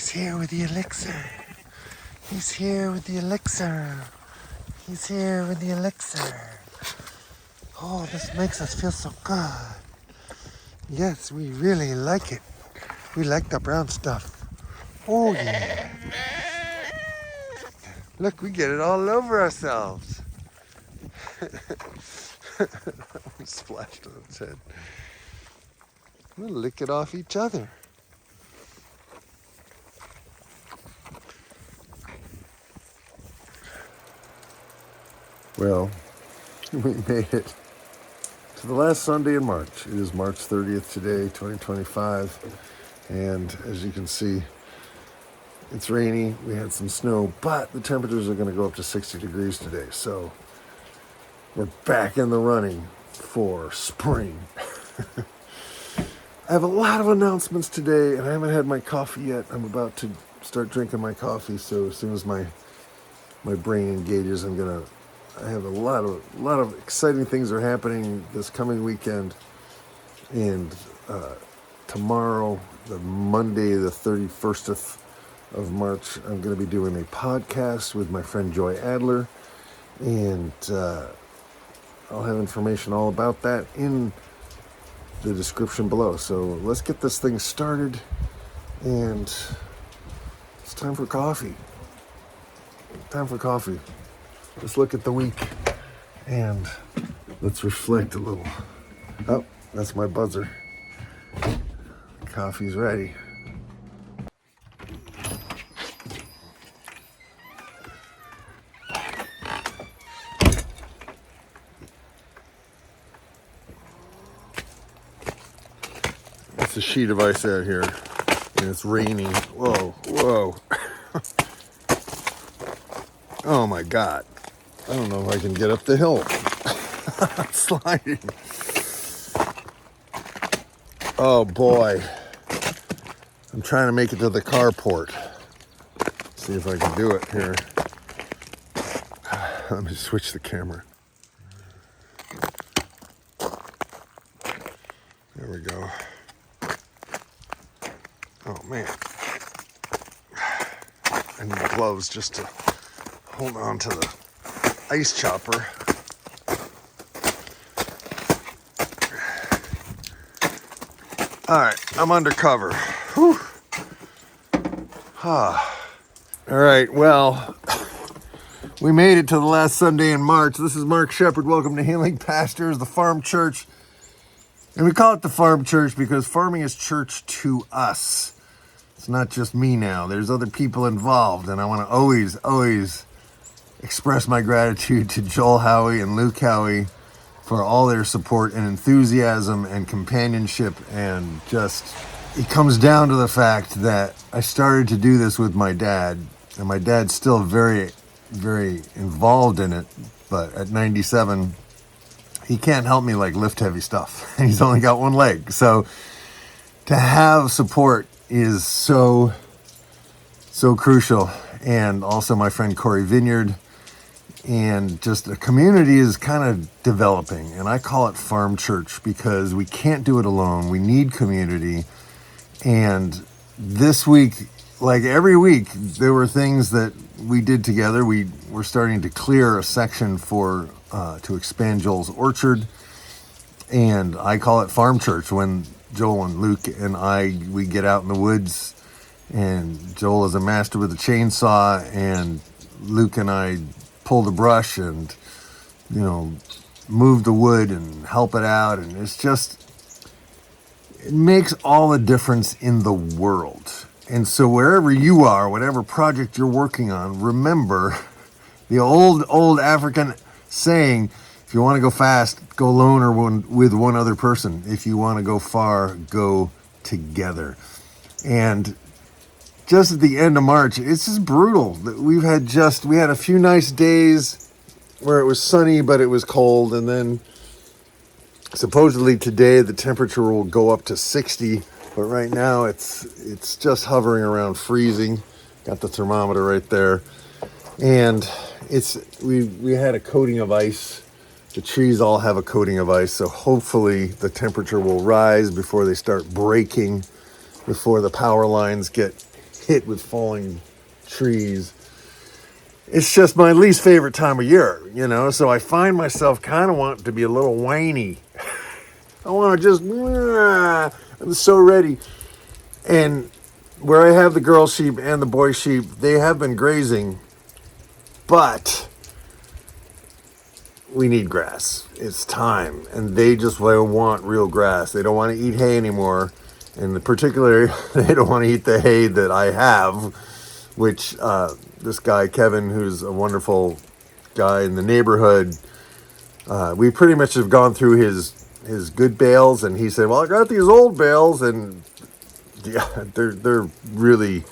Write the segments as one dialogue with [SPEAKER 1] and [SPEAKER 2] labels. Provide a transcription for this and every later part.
[SPEAKER 1] He's here with the elixir. He's here with the elixir. He's here with the elixir. Oh, this makes us feel so good. Yes, we really like it. We like the brown stuff. Oh, yeah. Look, we get it all over ourselves. We splashed on its head. We'll lick it off each other. Well, we made it to the last Sunday in March. It is March 30th today, 2025. And as you can see, it's rainy. We had some snow, but the temperatures are going to go up to 60 degrees today. So we're back in the running for spring. I have a lot of announcements today, and I haven't had my coffee yet. I'm about to start drinking my coffee, so as soon as my brain engages, I have a lot of exciting things are happening this coming weekend, and tomorrow, the Monday, the 31st of March, I'm going to be doing a podcast with my friend Joy Adler, and I'll have information all about that in the description below. So let's get this thing started, and it's time for coffee. Let's look at the week and let's reflect a little. Oh, that's my buzzer. Coffee's ready. It's a sheet of ice out here, and it's raining. Whoa. Oh my God. I don't know if I can get up the hill. I'm sliding. Oh boy. I'm trying to make it to the carport. See if I can do it here. Let me switch the camera. There we go. Oh man. I need gloves just to hold on to the ice chopper. All right, I'm undercover. Whew. All right, well, we made it to the last Sunday in March. This is Mark Shepard. Welcome to Healing Pastures, the Farm Church. And we call it the Farm Church because farming is church to us. It's not just me now. There's other people involved, and I want to always express my gratitude to Joel Howie and Luke Howie for all their support and enthusiasm and companionship, and just, it comes down to the fact that I started to do this with my dad, and my dad's still very, very involved in it, but at 97, he can't help me like lift heavy stuff, and he's only got one leg. So to have support is so crucial. And also my friend Corey Vineyard, and just a community is kind of developing, and I call it Farm Church because we can't do it alone. We need community. And this week, like every week, there were things that we did together. We were starting to clear a section for to expand Joel's orchard, and I call it Farm Church when Joel and Luke and we get out in the woods, and Joel is a master with a chainsaw, and Luke and I pull the brush and, move the wood and help it out. And it makes all the difference in the world. And so wherever you are, whatever project you're working on, remember the old African saying, if you want to go fast, go alone or with one other person. If you want to go far, go together. And just at the end of March, it's just brutal. We had a few nice days where it was sunny, but it was cold. And then supposedly today the temperature will go up to 60, but right now it's just hovering around freezing. Got the thermometer right there. And we had a coating of ice. The trees all have a coating of ice, so hopefully the temperature will rise before they start breaking, before the power lines get hit with falling trees. It's just my least favorite time of year, so I find myself kind of wanting to be a little whiny. I want to just, I'm so ready. And where I have the girl sheep and the boy sheep, they have been grazing, but we need grass. It's time. And they just want real grass. They don't want to eat hay anymore. And particularly, they don't want to eat the hay that I have, which this guy, Kevin, who's a wonderful guy in the neighborhood, we pretty much have gone through his good bales. And he said, well, I got these old bales, and yeah, they're really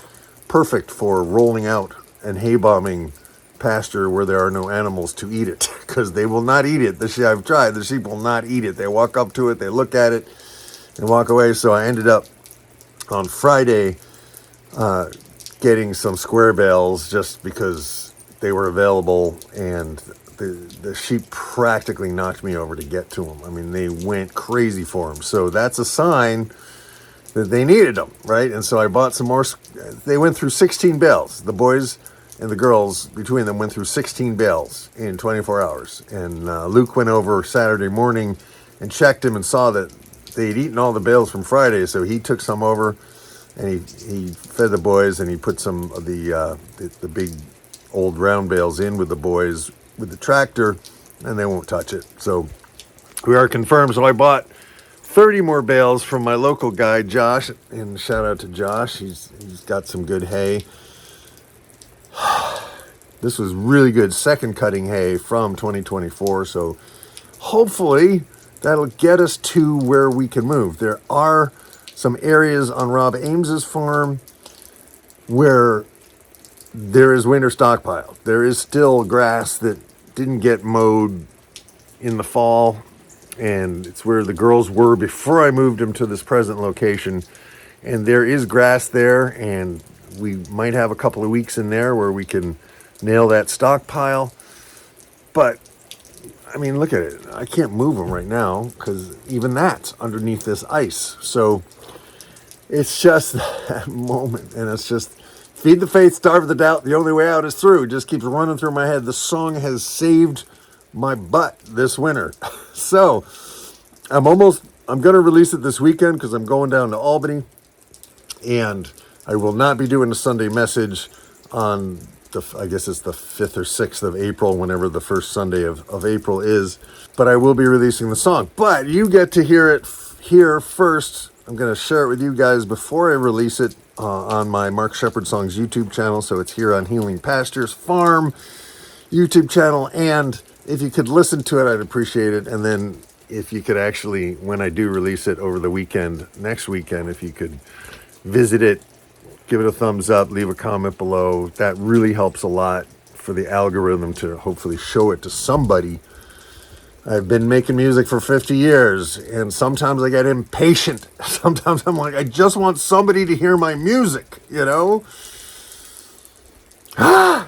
[SPEAKER 1] perfect for rolling out and hay bombing pasture where there are no animals to eat it, because they will not eat it. I've tried. The sheep will not eat it. They walk up to it, they look at it, and walk away. So I ended up on Friday getting some square bales just because they were available, and the sheep practically knocked me over to get to them. I mean, they went crazy for them. So that's a sign that they needed them, right? And so I bought some more. They went through 16 bales. The boys and the girls, between them, went through 16 bales in 24 hours. And Luke went over Saturday morning and checked them and saw that they'd eaten all the bales from Friday. So he took some over and he fed the boys, and he put some of the big old round bales in with the boys with the tractor, and they won't touch it. So we are confirmed. So I bought 30 more bales from my local guy, Josh, and shout out to Josh. He's got some good hay. This was really good second cutting hay from 2024, so hopefully that'll get us to where we can move. There are some areas on Rob Ames's farm where there is winter stockpile. There is still grass that didn't get mowed in the fall, and it's where the girls were before I moved them to this present location. And there is grass there, and we might have a couple of weeks in there where we can nail that stockpile. But I mean, look at it. I can't move them right now because even that's underneath this ice. So it's just that moment, and it's just feed the faith, starve the doubt. The only way out is through. It just keeps running through my head. The song has saved my butt this winter. So I'm going to release it this weekend because I'm going down to Albany, and I will not be doing a Sunday message on I guess it's the 5th or 6th of April, whenever the first Sunday of April is, but I will be releasing the song. But you get to hear it here first. I'm going to share it with you guys before I release it on my Mark Shepard Songs YouTube channel. So it's here on Healing Pastures Farm YouTube channel. And if you could listen to it, I'd appreciate it. And then if you could actually, when I do release it over the weekend, next weekend, if you could visit it, give it a thumbs up, leave a comment below. That really helps a lot for the algorithm to hopefully show it to somebody. I've been making music for 50 years, and sometimes I get impatient. Sometimes I'm like, I just want somebody to hear my music, I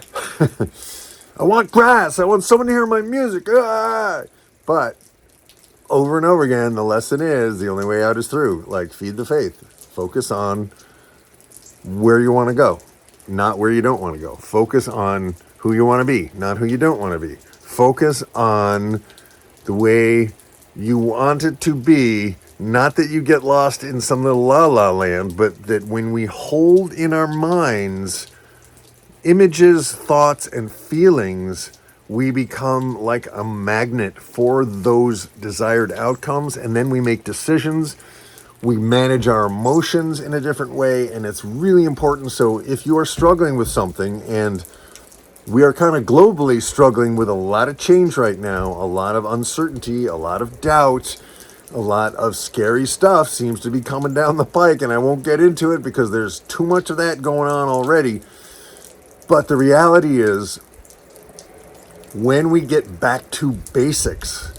[SPEAKER 1] want grass. I want someone to hear my music. But over and over again, the lesson is the only way out is through. Like, feed the faith. Focus on where you want to go, not where you don't want to go. Focus on who you want to be, not who you don't want to be. Focus on the way you want it to be, not that you get lost in some little la-la land, but that when we hold in our minds images, thoughts, and feelings, we become like a magnet for those desired outcomes, and then we make decisions. We manage our emotions in a different way, and it's really important. So if you are struggling with something, and we are kind of globally struggling with a lot of change right now, a lot of uncertainty, a lot of doubt, a lot of scary stuff seems to be coming down the pike, and I won't get into it because there's too much of that going on already. But the reality is, when we get back to basics,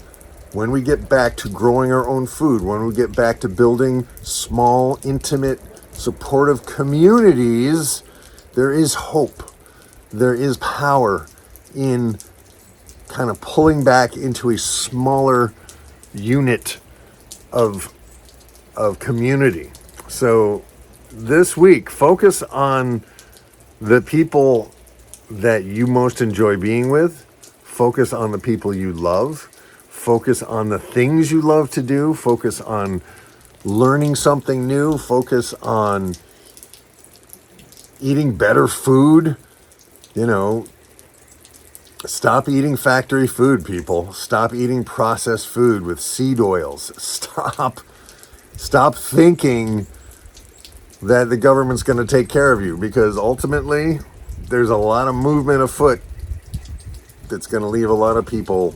[SPEAKER 1] when we get back to growing our own food, when we get back to building small, intimate, supportive communities, there is hope. There is power in kind of pulling back into a smaller unit of community. So this week, focus on the people that you most enjoy being with. Focus on the people you love. Focus on the things you love to do. Focus on learning something new. Focus on eating better food. You know, stop eating factory food, people. Stop eating processed food with seed oils. Stop thinking that the government's going to take care of you, because ultimately there's a lot of movement afoot that's going to leave a lot of people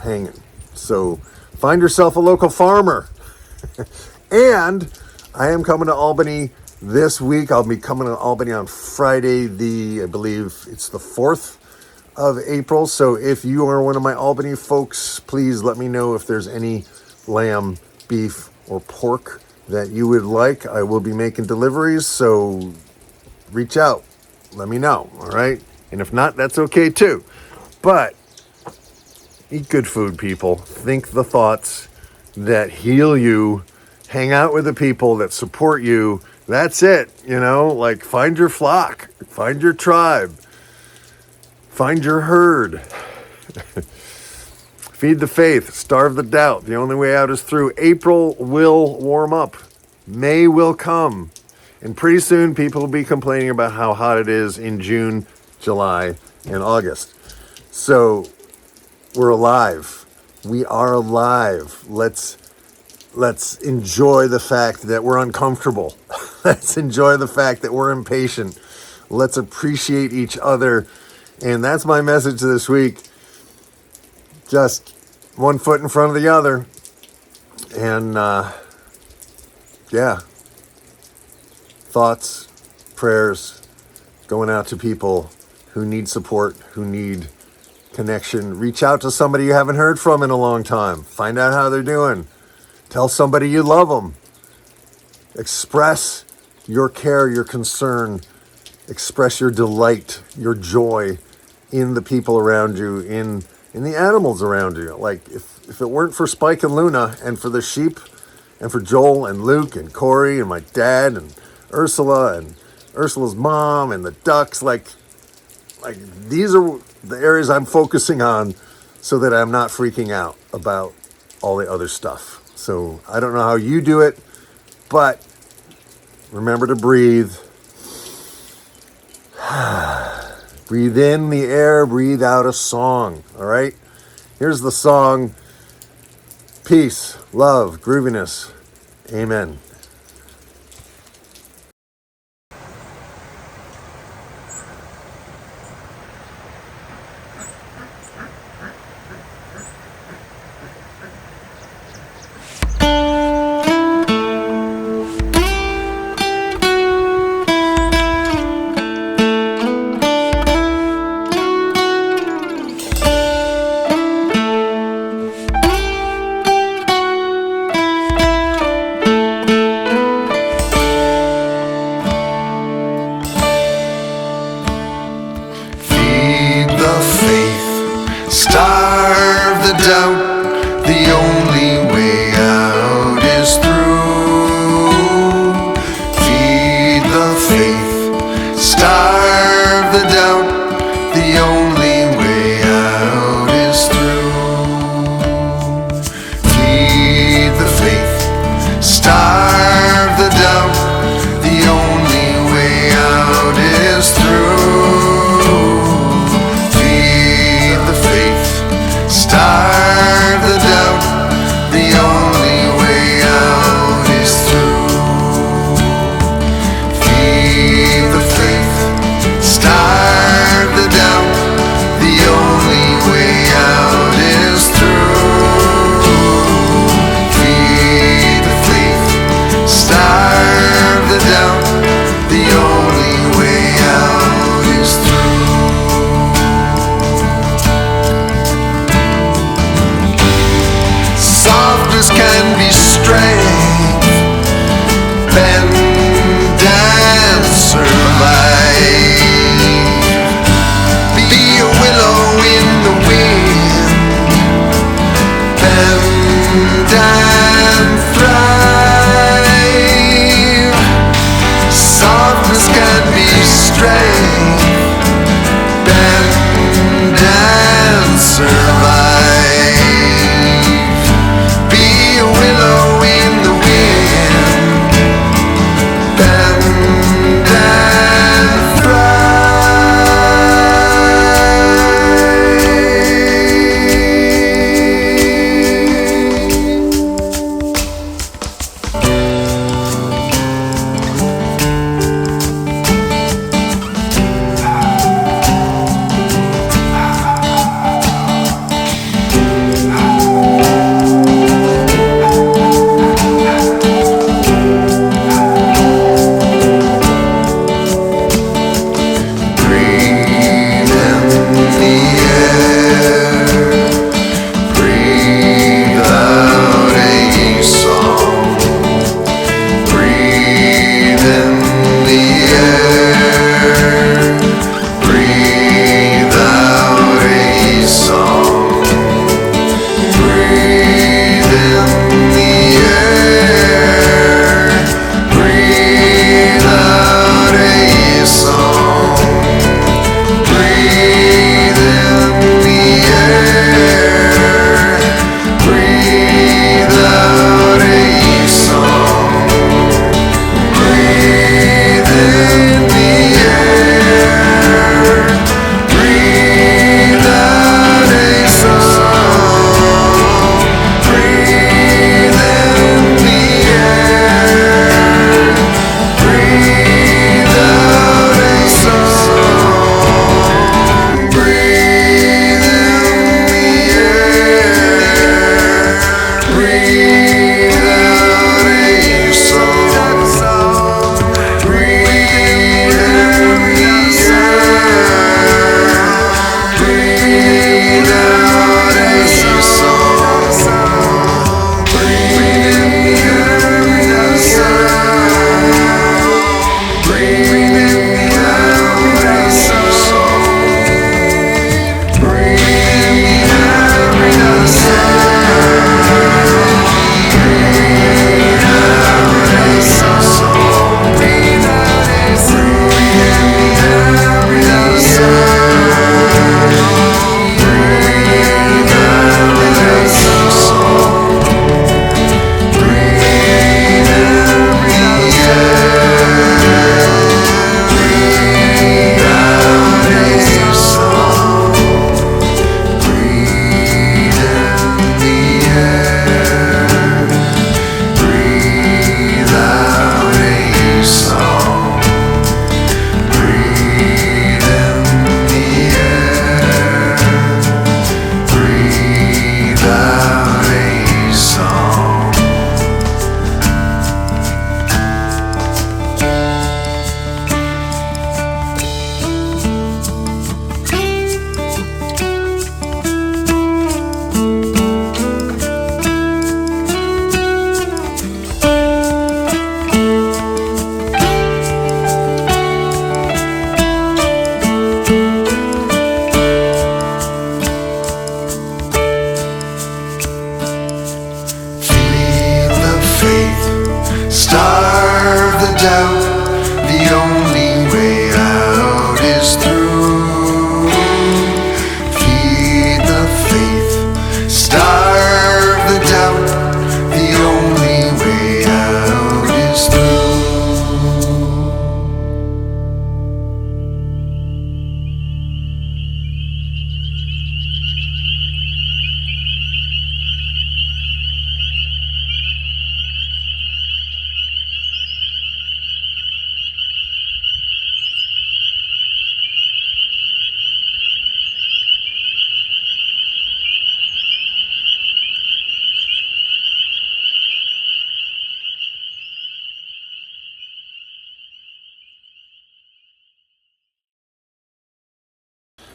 [SPEAKER 1] hanging. So find yourself a local farmer. And I am coming to Albany this week. I'll be coming to Albany on Friday, I believe it's the 4th of April. So if you are one of my Albany folks, please let me know if there's any lamb, beef, or pork that you would like. I will be making deliveries, so reach out. Let me know, all right? And if not, that's okay too. But eat good food, people. Think the thoughts that heal you. Hang out with the people that support you. That's it, like find your flock, find your tribe, find your herd. Feed the faith, starve the doubt. The only way out is through. April will warm up. May will come. And pretty soon people will be complaining about how hot it is in June, July, and August. So we're alive. We are alive. Let's enjoy the fact that we're uncomfortable. Let's enjoy the fact that we're impatient. Let's appreciate each other. And that's my message this week. Just one foot in front of the other. And thoughts, prayers going out to people who need support, who need connection. Reach out to somebody you haven't heard from in a long time. Find out how they're doing. Tell somebody you love them. Express your care, your concern. Express your delight, your joy in the people around you, in the animals around you. Like, if it weren't for Spike and Luna, and for the sheep, and for Joel and Luke and Corey and my dad and Ursula and Ursula's mom and the ducks, like these are the areas I'm focusing on so that I'm not freaking out about all the other stuff. So I don't know how you do it, but remember to breathe. Breathe in the air, breathe out a song, all right? Here's the song. Peace, love, grooviness. Amen.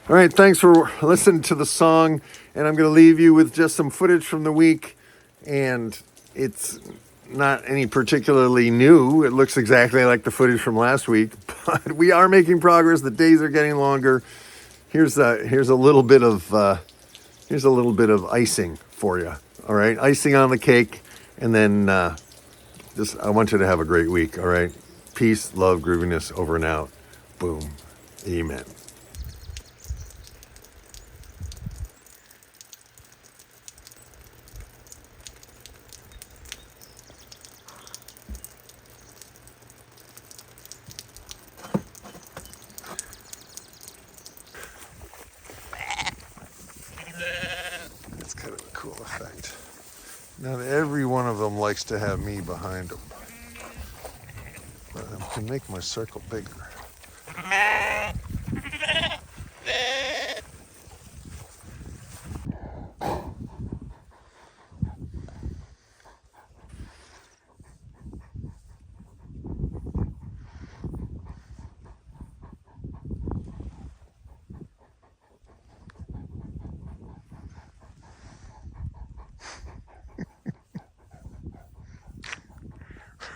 [SPEAKER 1] All right, thanks for listening to the song, and I'm going to leave you with just some footage from the week, and it's not any particularly new. It looks exactly like the footage from last week, but we are making progress. The days are getting longer. Here's a little bit of icing for you. All right, icing on the cake, and then just I want you to have a great week. All right, peace, love, grooviness, over and out. Boom, amen. That's kind of a cool effect. Not every one of them likes to have me behind them, but I can make my circle bigger.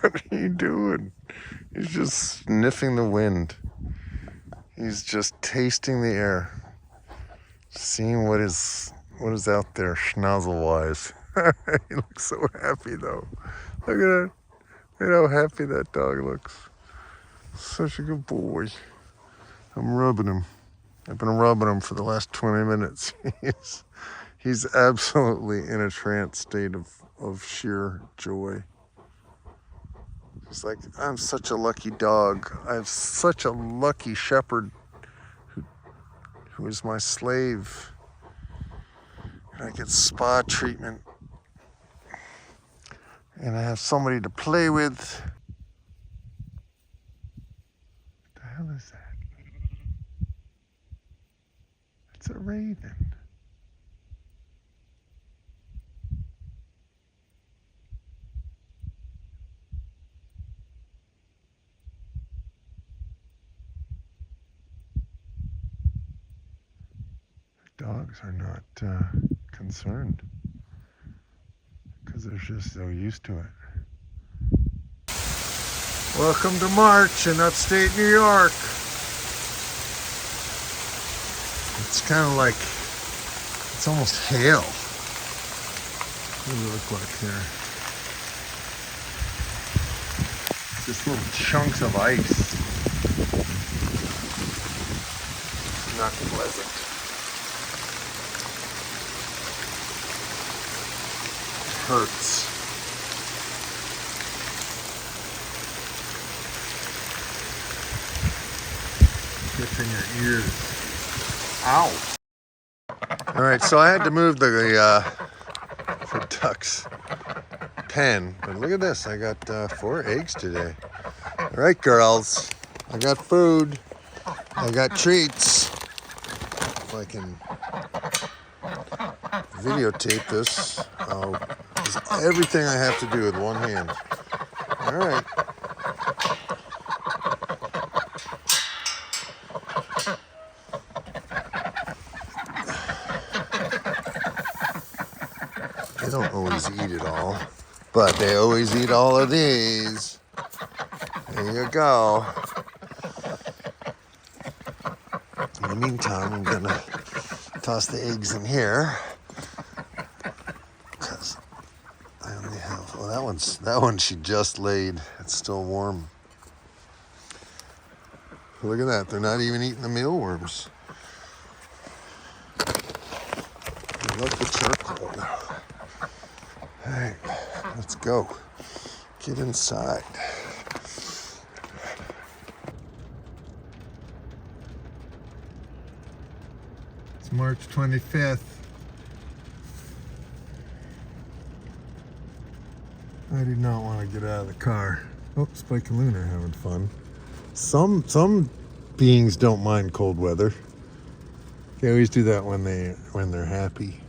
[SPEAKER 1] What are you doing? He's just sniffing the wind. He's just tasting the air, seeing what is out there schnozzle-wise. He looks so happy though. Look at that. Look at how happy that dog looks. Such a good boy. I'm rubbing him. I've been rubbing him for the last 20 minutes. He's absolutely in a trance state of sheer joy. It's like, I'm such a lucky dog. I have such a lucky shepherd who is my slave. And I get spa treatment. And I have somebody to play with. What the hell is that? It's a raven. Dogs are not concerned because they're just so used to it. Welcome to March in upstate New York. It's kind of like, it's almost hail. What does it look like here? Just little chunks of ice. Not pleasant. Hurts. Gets in your ears. Ow. All right, so I had to move the duck's pen, but look at this. I got 4 eggs today. All right, girls, I got food. I got treats. If I can videotape this, it's everything I have to do with one hand. All right. They don't always eat it all, but they always eat all of these. There you go. In the meantime, I'm gonna toss the eggs in here because I only have, well, that one she just laid. It's still warm. Look at that. They're not even eating the mealworms. I love the charcoal. All right, let's go. Get inside. It's March 25th. I did not want to get out of the car. Oh, Spike and Luna are having fun. Some beings don't mind cold weather. They always do that when they're happy.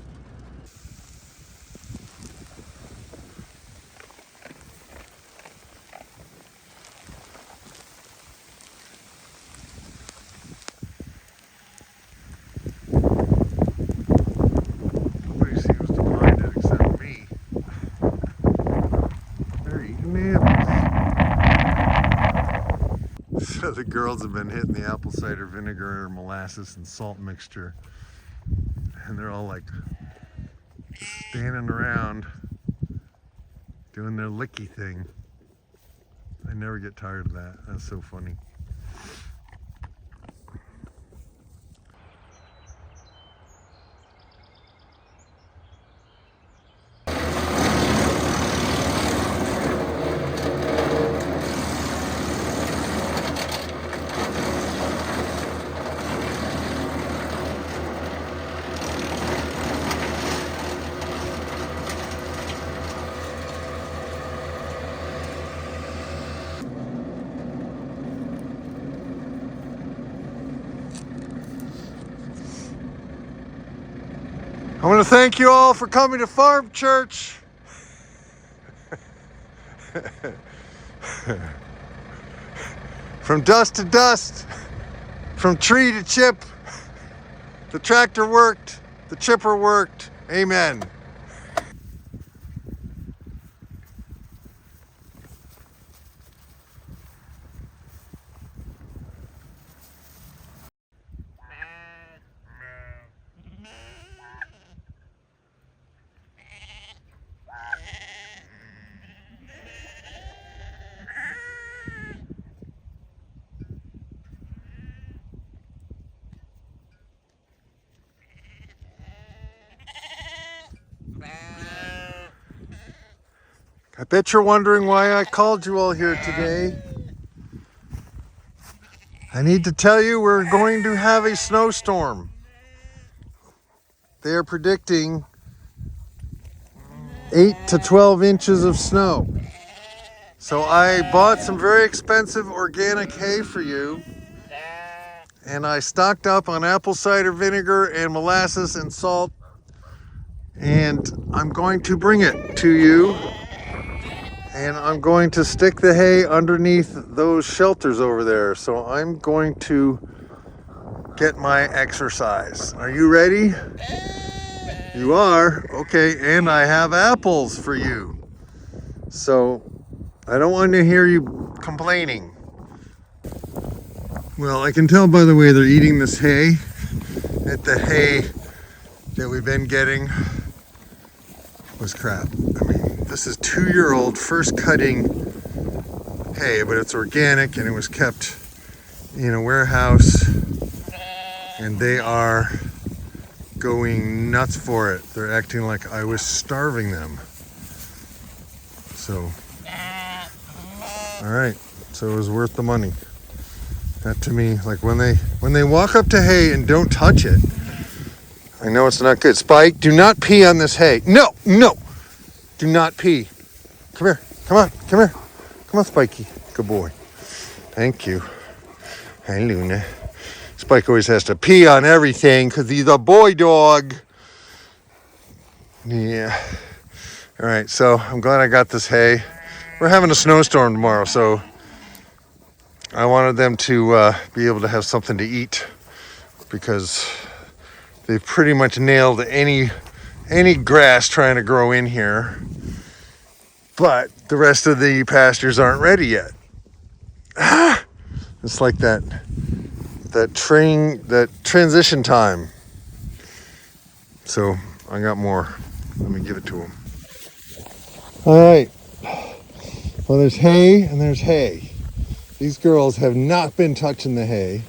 [SPEAKER 1] The girls have been hitting the apple cider vinegar, molasses, and salt mixture. And they're all like standing around doing their licky thing. I never get tired of that. That's so funny. I want to thank you all for coming to Farm Church. From dust to dust, from tree to chip, the tractor worked, the chipper worked. Amen. I bet you're wondering why I called you all here today. I need to tell you we're going to have a snowstorm. They are predicting 8 to 12 inches of snow. So I bought some very expensive organic hay for you. And I stocked up on apple cider vinegar and molasses and salt. And I'm going to bring it to you. And I'm going to stick the hay underneath those shelters over there. So I'm going to get my exercise. Are you ready? You are? Okay, and I have apples for you. So I don't want to hear you complaining. Well, I can tell by the way they're eating this hay that the hay that we've been getting was crap. I mean, this is 2-year-old first cutting hay, but it's organic and it was kept in a warehouse, and they are going nuts for it. They're acting like I was starving them. So, all right, so it was worth the money. That to me, like when they walk up to hay and don't touch it, I know it's not good. Spike, do not pee on this hay. No, do not pee. Come here, come on, Spikey. Good boy. Thank you. Hi, Luna. Spike always has to pee on everything because he's a boy dog. Yeah. All right, so I'm glad I got this hay. We're having a snowstorm tomorrow, so I wanted them to be able to have something to eat because they've pretty much nailed any grass trying to grow in here. But the rest of the pastures aren't ready yet. It's like that transition time. So I got more. Let me give it to them. All right. Well, there's hay and there's hay. These girls have not been touching the hay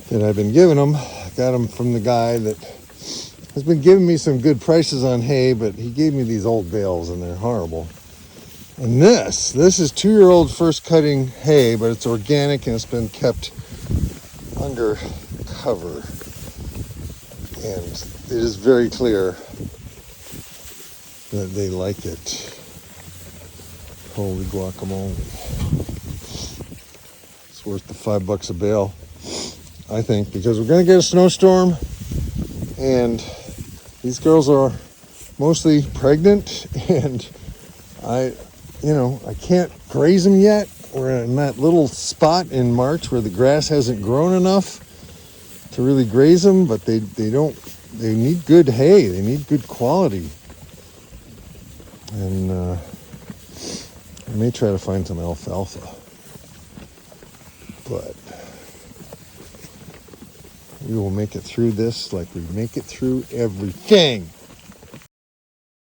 [SPEAKER 1] that I've been giving them. I got them from the guy that has been giving me some good prices on hay, but he gave me these old bales and they're horrible. And this is 2-year-old first cutting hay, but it's organic and it's been kept under cover. And it is very clear that they like it. Holy guacamole. It's worth the $5 a bale, I think, because we're gonna get a snowstorm and these girls are mostly pregnant and I can't graze them yet. We're in that little spot in March where the grass hasn't grown enough to really graze them, but they need good hay. They need good quality. And I may try to find some alfalfa. But we will make it through this like we make it through everything.